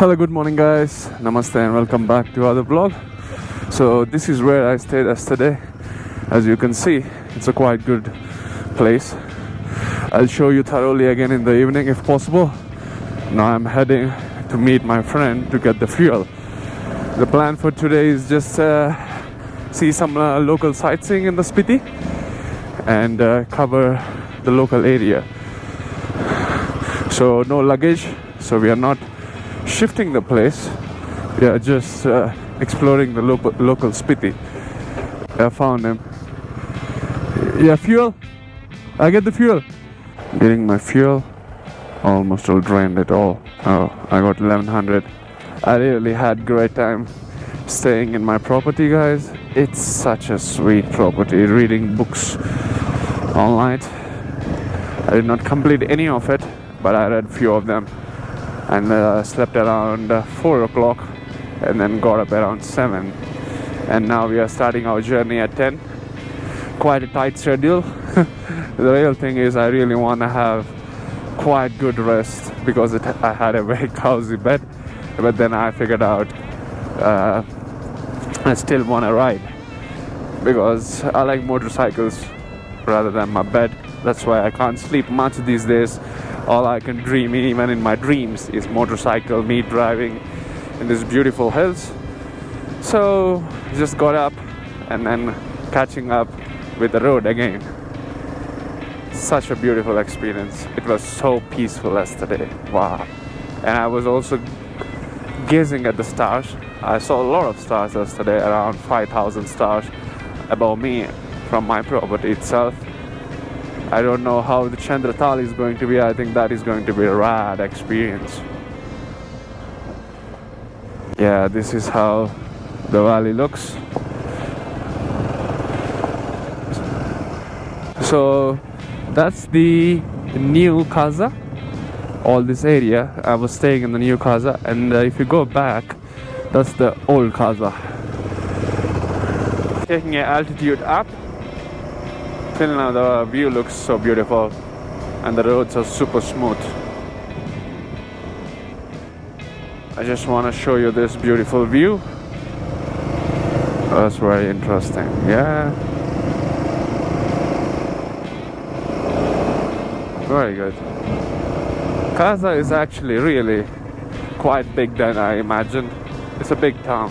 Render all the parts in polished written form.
Hello, good morning guys, namaste and welcome back to other vlog. So this is where I stayed yesterday. As you can see, it's a quite good place. I'll show you thoroughly again in the evening if possible. Now I'm heading to meet my friend to get the fuel. The plan for today is just see some local sightseeing in the Spiti and cover the local area. So no luggage, so we are not shifting the place, we are just exploring the local Spiti. I found him. Yeah, fuel. I get the fuel. Getting my fuel. Almost all drained it all. Oh, I got 1100. I really had great time staying in my property, guys. It's such a sweet property. Reading books all night. I did not complete any of it, but I read few of them. And slept around 4 o'clock and then got up around 7, and now we are starting our journey at 10. Quite a tight schedule. The real thing is I really want to have quite good rest because I had a very cozy bed, but then I figured out I still want to ride because I like motorcycles rather than my bed. That's why I can't sleep much these days. All I can dream, even in my dreams, is motorcycle, me driving in these beautiful hills. So just got up and then catching up with the road again. Such a beautiful experience. It was so peaceful yesterday. Wow. And I was also gazing at the stars. I saw a lot of stars yesterday, around 5,000 stars above me from my property itself. I don't know how the Chandratal is going to be. I think that is going to be a rad experience. Yeah, this is how the valley looks. So that's the new casa. All this area, I was staying in the new casa, and if you go back, that's the old casa. Taking an altitude up. Till now the view looks so beautiful and the roads are super smooth. I just want to show you this beautiful view. That's very interesting. Yeah, very good. Casa is actually really quite big than I imagined. It's a big town.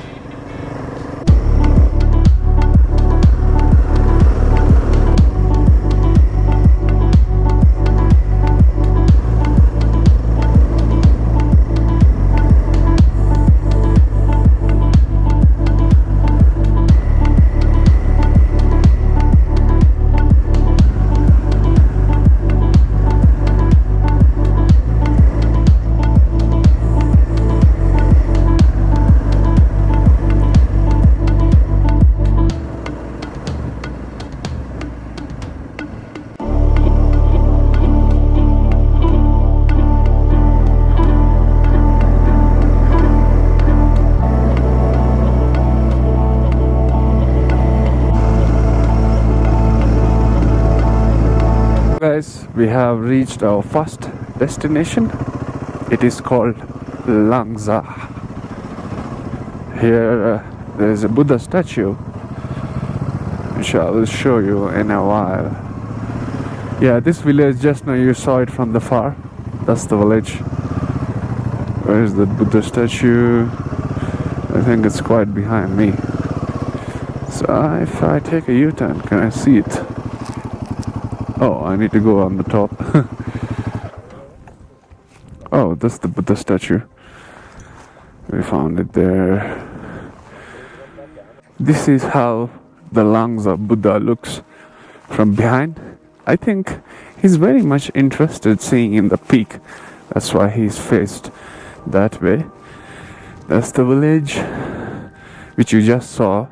Guys, we have reached our first destination. It is called Langza. Here there is a Buddha statue, which I will show you in a while. Yeah, this village, just now you saw it from the far. That's the village. Where is the Buddha statue? I think it's quite behind me. So if I take a U-turn, can I see it? Oh, I need to go on the top. Oh, that's the Buddha statue. We found it there. This is how the Langza Buddha looks from behind. I think he's very much interested seeing in the peak. That's why he's faced that way. That's the village which you just saw.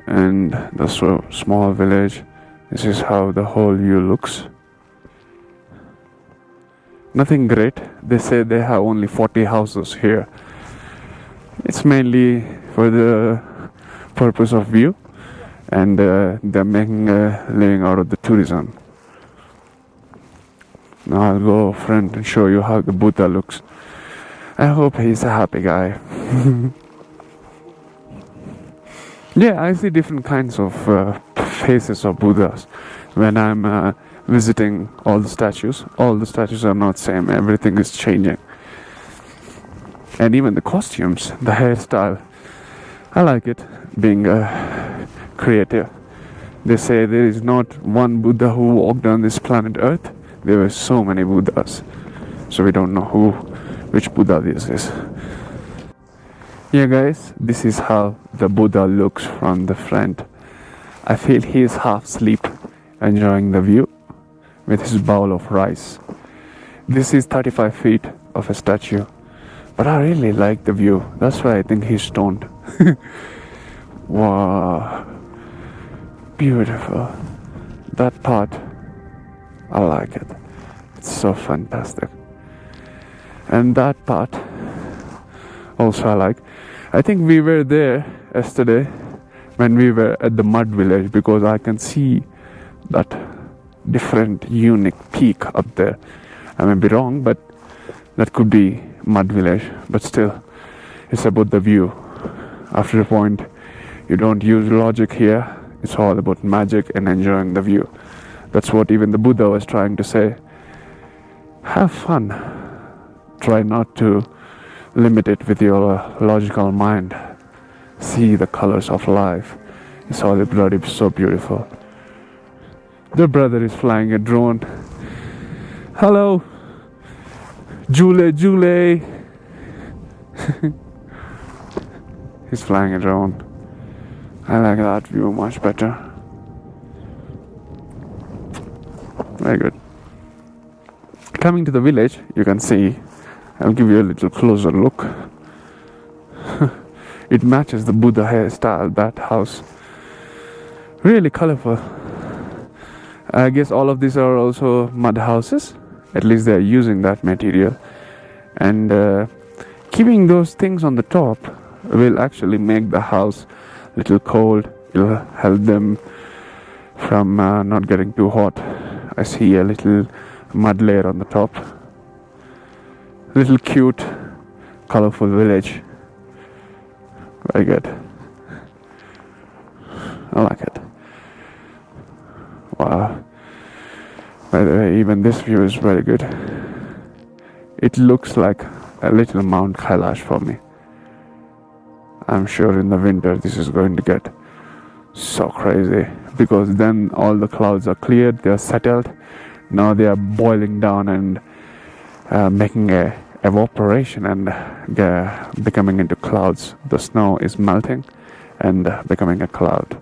And the small village. This is how the whole view looks. Nothing great. They say they have only 40 houses here. It's mainly for the purpose of view, and they're making a living out of the tourism. Now I'll go front and show you how the Buddha looks. I hope he's a happy guy. Yeah, I see different kinds of faces of Buddhas when I'm visiting all the statues. All the statues are not same. Everything is changing. And even the costumes, the hairstyle. I like it, being creative. They say there is not one Buddha who walked on this planet Earth. There were so many Buddhas. So we don't know which Buddha this is. Yeah guys, this is how the Buddha looks from the front. I feel he is half asleep, enjoying the view with his bowl of rice. This is 35 feet of a statue, but I really like the view. That's why I think he's stoned. Wow, beautiful. That part, I like it. It's so fantastic. And that part also I like. I think we were there yesterday when we were at the mud village, because I can see that different unique peak up there. I may be wrong, but that could be mud village. But still, it's about the view. After a point, you don't use logic here. It's all about magic and enjoying the view. That's what even the Buddha was trying to say. Have fun. Try not to limit it with your logical mind. See the colors of life. It's all bloody so beautiful. The brother is flying a drone. Hello, Jule. He's flying a drone. I like that view much better. Very good. Coming to the village, you can see, I'll give you a little closer look. It matches the Buddha hairstyle, that house. Really colorful. I guess all of these are also mud houses. At least they're using that material. And keeping those things on the top will actually make the house a little cold. It'll help them from not getting too hot. I see a little mud layer on the top. Little cute, colorful village. Very good. I like it. Wow. By the way, even this view is very good. It looks like a little Mount Kailash for me. I'm sure in the winter this is going to get so crazy, because then all the clouds are cleared, they are settled. Now they are boiling down and making a evaporation and becoming into clouds. The snow is melting and becoming a cloud.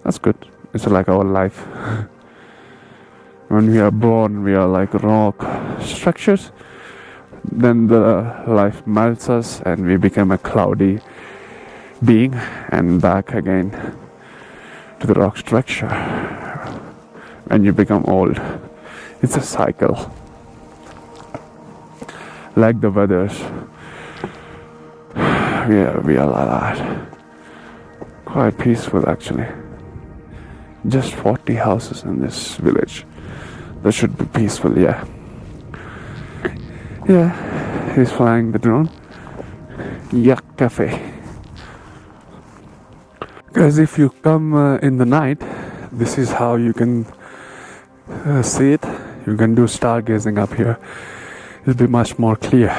That's good. It's like our life. When we are born, we are like rock structures. Then the life melts us and we become a cloudy being, and back again to the rock structure. And you become old. It's a cycle. Like the weathers. We are like that. Quite peaceful actually. Just 40 houses in this village. That should be peaceful, yeah. Yeah, he's flying the drone. Yak Cafe. Guys, if you come in the night, this is how you can see it. You can do stargazing up here. It'll be much more clear.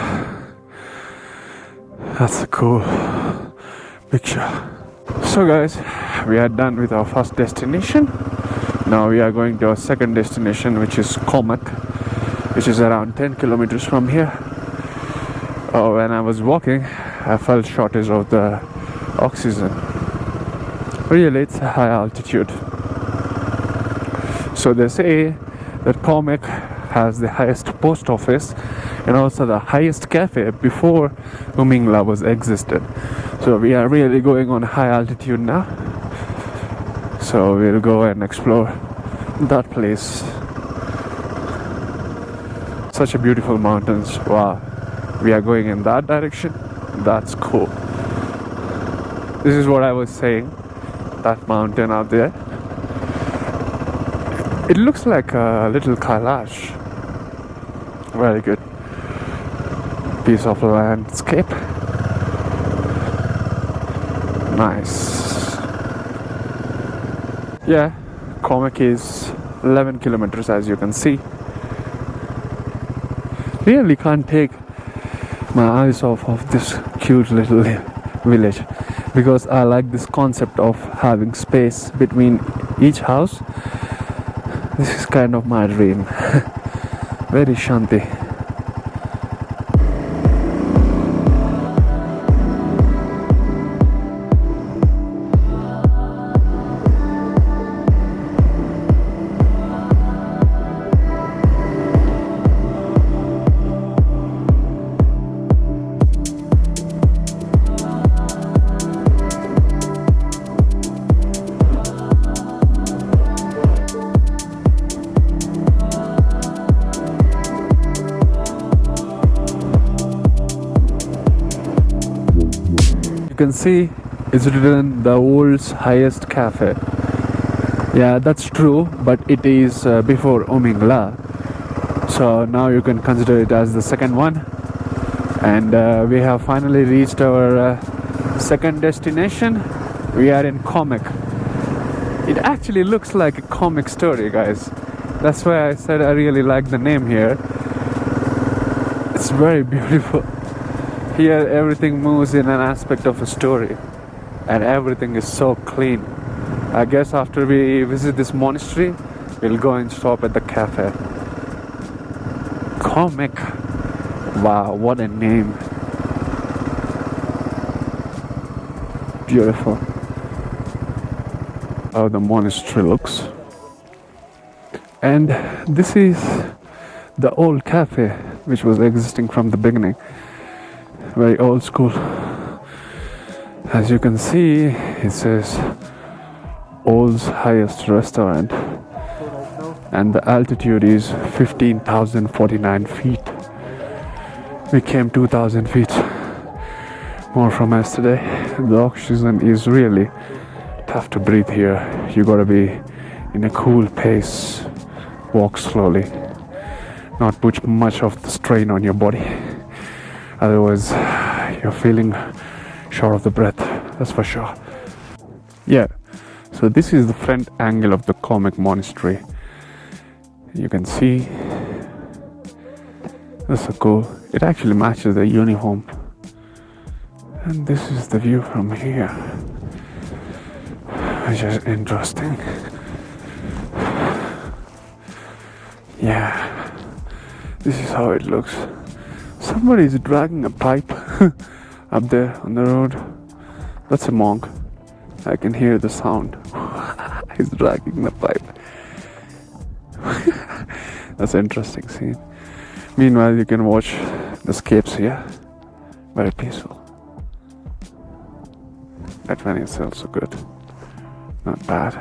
That's a cool picture. So guys, we are done with our first destination. Now we are going to our second destination, which is Komak, which is around 10 kilometers from here. When I was walking, I felt shortage of the oxygen. Really, it's a high altitude. So they say that Komak has the highest post office and also the highest cafe before Umingla was existed. So we are really going on high altitude now. So we'll go and explore that place. Such a beautiful mountains. Wow. We are going in that direction. That's cool. This is what I was saying. That mountain out there. It looks like a little Kailash. Very good. piece of landscape. Nice. Yeah, Comic is 11 kilometers as you can see. Really can't take my eyes off of this cute little village, because I like this concept of having space between each house. This is kind of my dream. Very shanti. You can see it's written the world's highest cafe. Yeah, that's true, but it is before Omingla. So now you can consider it as the second one. And we have finally reached our second destination. We are in Comic. It actually looks like a comic story, guys. That's why I said I really like the name here. It's very beautiful. Here everything moves in an aspect of a story, and everything is so clean. I guess after we visit this monastery, we'll go and stop at the cafe. Comic. Wow, what a name. Beautiful. How the monastery looks. And this is the old cafe which was existing from the beginning. Very old school. As you can see, it says world's highest restaurant, and the altitude is 15,049 feet. We came 2,000 feet more from yesterday. The oxygen is really tough to breathe here. You gotta be in a cool pace, walk slowly, not put much of the strain on your body. Otherwise, you're feeling short of the breath, that's for sure. Yeah, so this is the front angle of the Comic Monastery. You can see, that's so cool. It actually matches the uniform. And this is the view from here, which is interesting. Yeah, this is how it looks. Somebody is dragging a pipe up there on the road. That's a monk. I can hear the sound. He's dragging the pipe. That's an interesting scene. Meanwhile, you can watch the scapes here. Very peaceful. That one is also good. Not bad.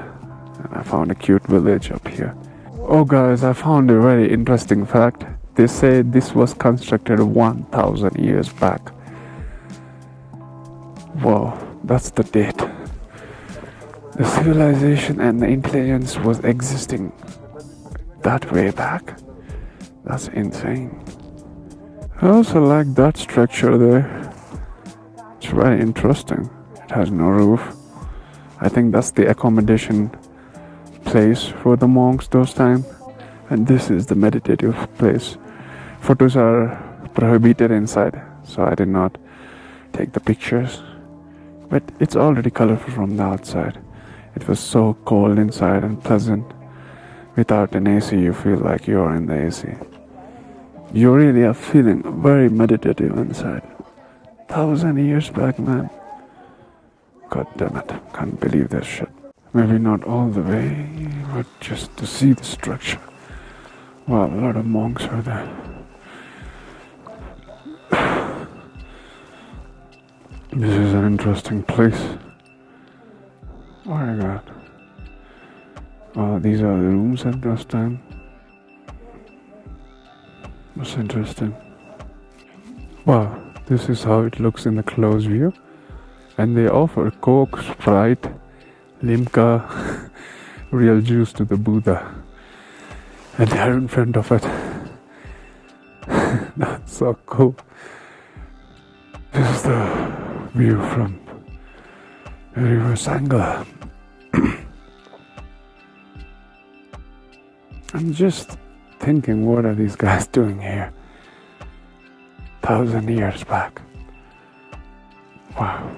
And I found a cute village up here. Oh guys, I found a very interesting fact. They say this was constructed 1,000 years back. Wow, that's the date. The civilization and the intelligence was existing that way back. That's insane. I also like that structure there. It's very interesting. It has no roof. I think that's the accommodation place for the monks those time. And this is the meditative place. Photos are prohibited inside, so I did not take the pictures. But it's already colorful from the outside. It was so cold inside and pleasant. Without an AC, you feel like you're in the AC. You really are feeling very meditative inside. 1,000 years back, man. God damn it, can't believe this shit. Maybe not all the way, but just to see the structure. Wow, a lot of monks are there. This is an interesting place. Oh my god. Oh, these are the rooms at this time. That's interesting. Wow, this is how it looks in the close view. And they offer Coke, Sprite, Limca, real juice to the Buddha. And they're in front of it. That's so cool. This is the view from the reverse angle. I'm just thinking, what are these guys doing here? 1,000 years back. Wow.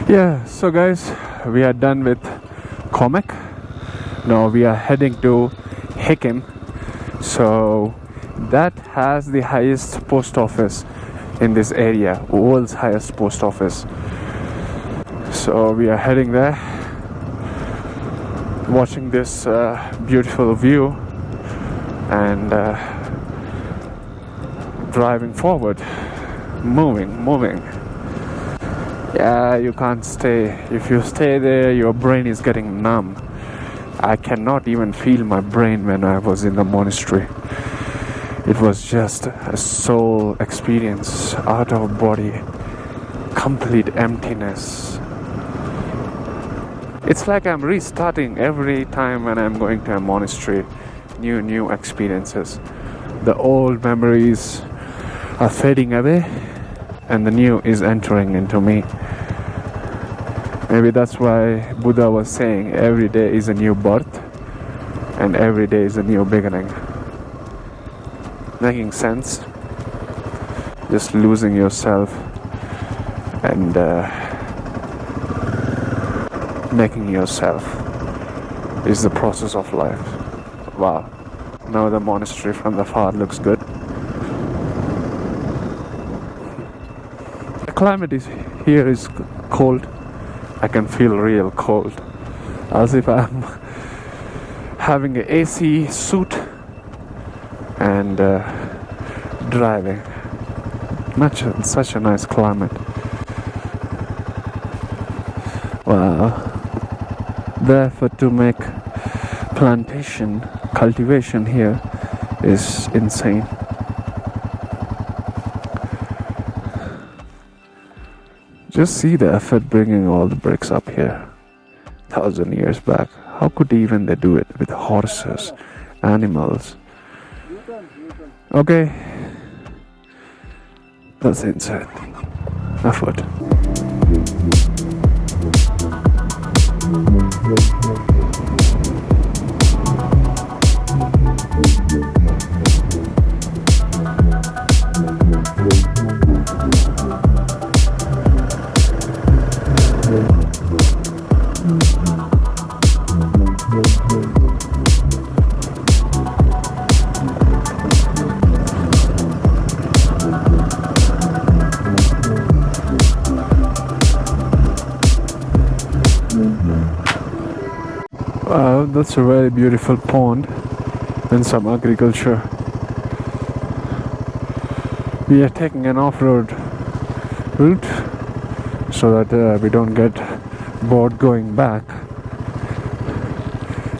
Yeah, so guys, we are done with Comic. Now we are heading to Hikkim. So that has the highest post office in this area, world's highest post office. So we are heading there, watching this beautiful view and driving forward, moving. Yeah, you can't stay. If you stay there, your brain is getting numb. I cannot even feel my brain when I was in the monastery. It was just a soul experience, out of body, complete emptiness. It's like I'm restarting every time when I'm going to a monastery. New experiences. The old memories are fading away and the new is entering into me. Maybe that's why Buddha was saying every day is a new birth and every day is a new beginning. Making sense? Just losing yourself and making yourself is the process of life. Wow. Now the monastery from the far looks good. The climate here is cold. I can feel real cold, as if I'm having an AC suit and driving. Such a nice climate. Wow. The effort to make cultivation here is insane. Just see the effort bringing all the bricks up here. 1,000 years back. How could even they do it with horses, animals? Okay. That's insane. Effort. Wow, that's a very beautiful pond and some agriculture. We are taking an off-road route so that we don't get bored going back.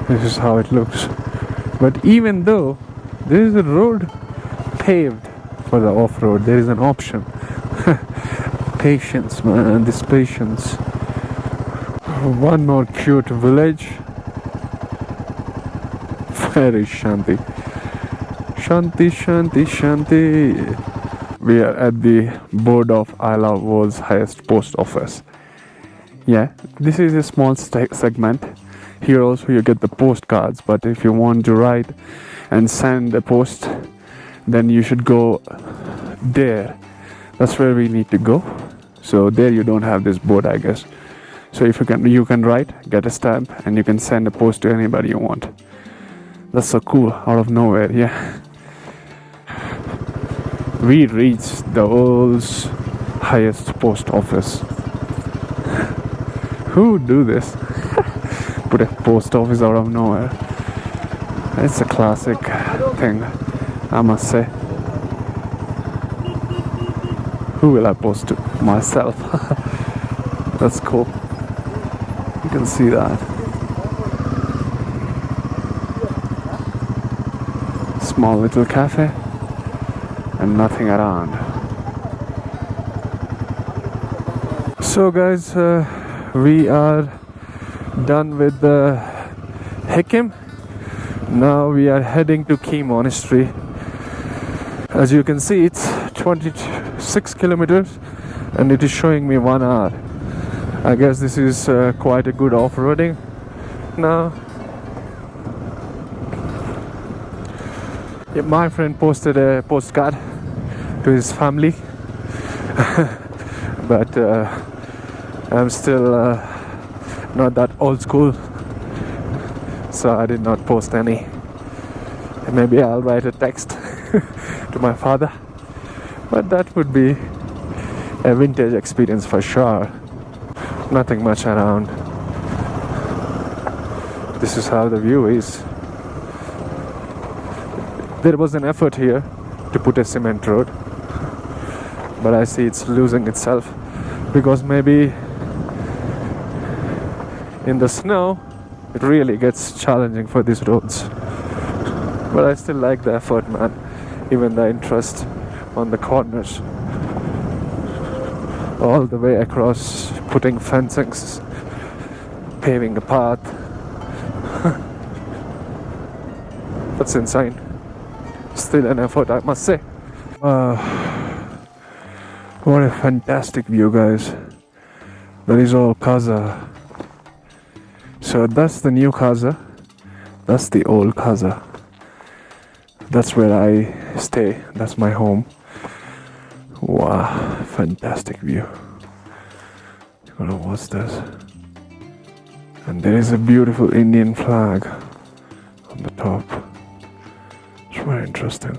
This is how it looks. But even though there is a road paved for the off-road, there is an option. Patience, man, this patience. One more cute village. Very shanti. We are at the board of Isla World's highest post office. Yeah, this is a small segment. Here also you get the postcards, but if you want to write and send a post, then you should go there. That's where we need to go. So there you don't have this board, I guess. So if you can write, get a stamp, and you can send a post to anybody you want. That's so cool, out of nowhere, yeah. We reached the world's highest post office. Who would do this? Put a post office out of nowhere. It's a classic thing, I must say. Who will I post to? Myself. That's cool. You can see that. Small little cafe and nothing around. So guys, we are done with the Hikkim. Now we are heading to Key Monastery. As you can see, it's 22 6 kilometers and it is showing me 1 hour. I guess this is quite a good off-roading now. Yeah, my friend posted a postcard to his family but I'm still not that old school, so I did not post any. Maybe I'll write a text to my father, but that would be a vintage experience for sure. Nothing much around. This is how the view is. There was an effort here to put a cement road, but I see it's losing itself because maybe in the snow it really gets challenging for these roads. But I still like the effort, man. Even the interest on the corners, all the way across, putting fencings, paving a path. That's insane. Still an effort, I must say. What a fantastic view, guys. That is all Kaza. So that's the new Kaza. That's the old Kaza. That's where I stay. That's my home. Wow, fantastic view. You gotta watch this. And there is a beautiful Indian flag on the top. It's very interesting.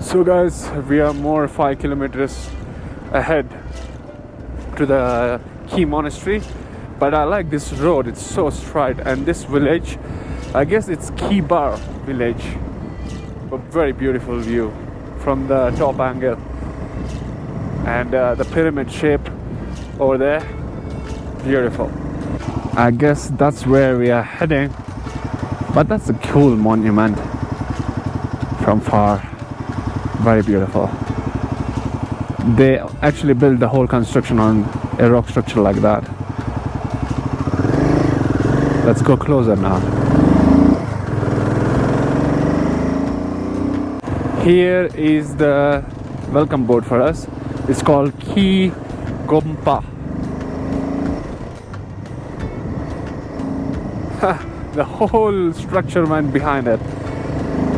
So guys, we are more 5 kilometers ahead to the Key Monastery, but I like this road, it's so straight, and this village, I guess it's Kye Gompa village. A very beautiful view from the top angle, and the pyramid shape over there, beautiful. I guess that's where we are heading, but that's a cool monument from far. Very beautiful. They actually built the whole construction on a rock structure like that. Let's go closer now. Here is the welcome board for us. It's called Kye Gompa. The whole structure went behind it.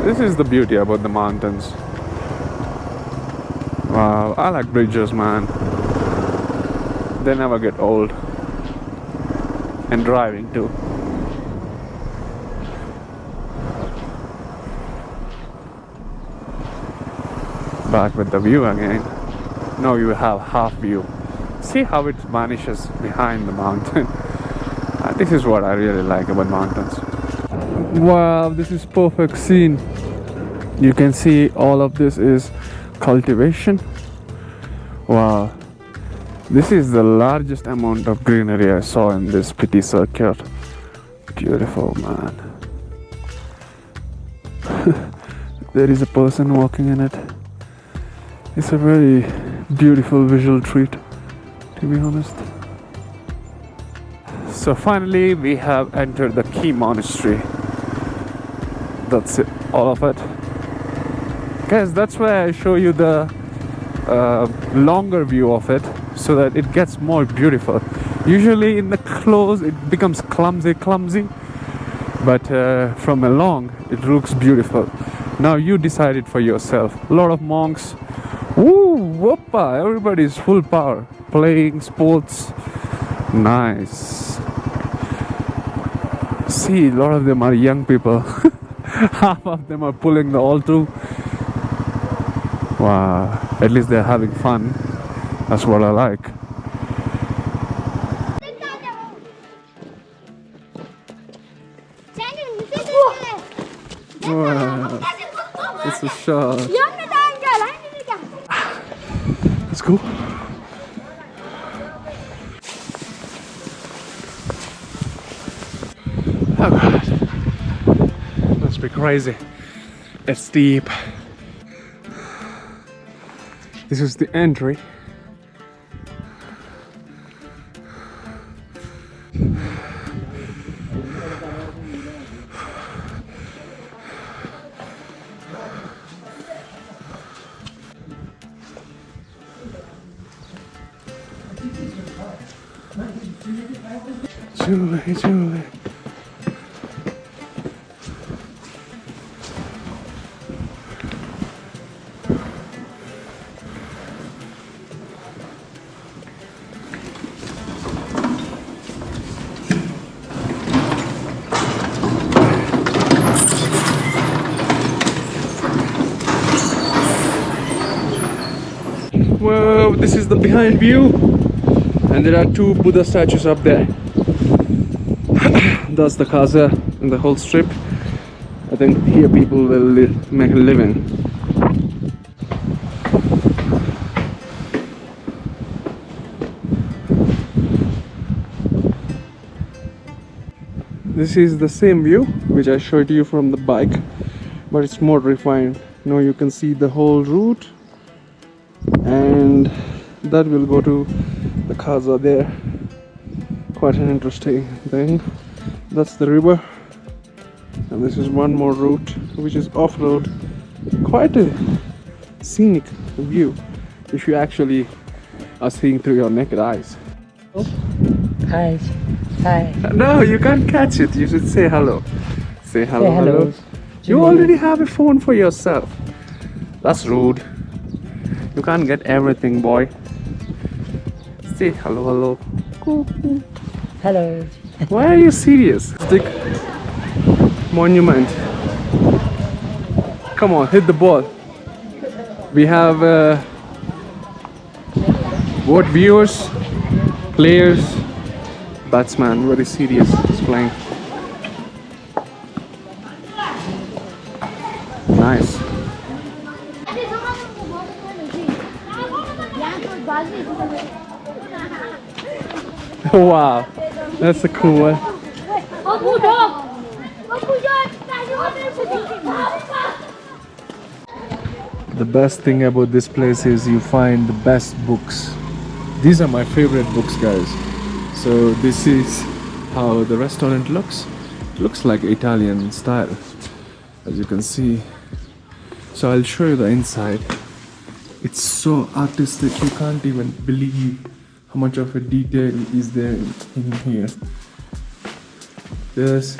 This is the beauty about the mountains. Wow, I like bridges, man. They never get old. And driving too. Back with the view again. Now you have half view. See how it vanishes behind the mountain. This is what I really like about mountains. Wow, this is perfect scene. You can see all of this is cultivation. Wow, this is the largest amount of greenery I saw in this Spiti circuit. Beautiful, man. There is a person walking in it. It's a very beautiful visual treat, to be honest. So finally we have entered the Key Monastery. That's it, all of it. Guys, that's why I show you the longer view of it, so that it gets more beautiful. Usually in the close it becomes clumsy, but from along it looks beautiful. Now you decide it for yourself. A lot of monks, woo, whoppa, everybody's full power, playing sports. Nice. See, a lot of them are young people. Half of them are pulling the altar. Wow, at least they're having fun. That's what I like. Wow, it's a shot. Let's go. Oh god, must be crazy. It's steep. This is the entry. Julie. Whoa, this is the behind view, and there are two Buddha statues up there. That's the casa in the whole strip. I think here people will make a living. This is the same view which I showed you from the bike, but it's more refined. Now you can see the whole route, and that will go to the casa there. Quite an interesting thing. That's the river, and this is one more route which is off-road. Quite a scenic view if you actually are seeing through your naked eyes. Hi. No, you can't catch it. You should say hello. Say hello. Say hello. You already have a phone for yourself. That's rude. You can't get everything, boy. Say hello. Hello. Why are you serious? Stick monument. Come on, hit the ball. We have both viewers, players, batsman. Very serious. He's playing. Nice. Wow, that's a cool one. The best thing about this place is you find the best books. These are my favorite books, guys. So this is how the restaurant looks. It looks like Italian style, as you can see. So I'll show you the inside. It's so artistic, you can't even believe how much of a detail is there in here. There's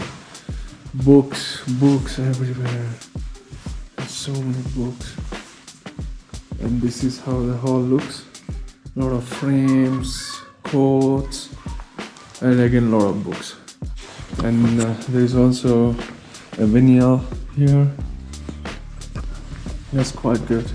books everywhere. There's so many books. And this is how the hall looks. A lot of frames, quotes, and again a lot of books. And there's also a vinyl here. That's quite good.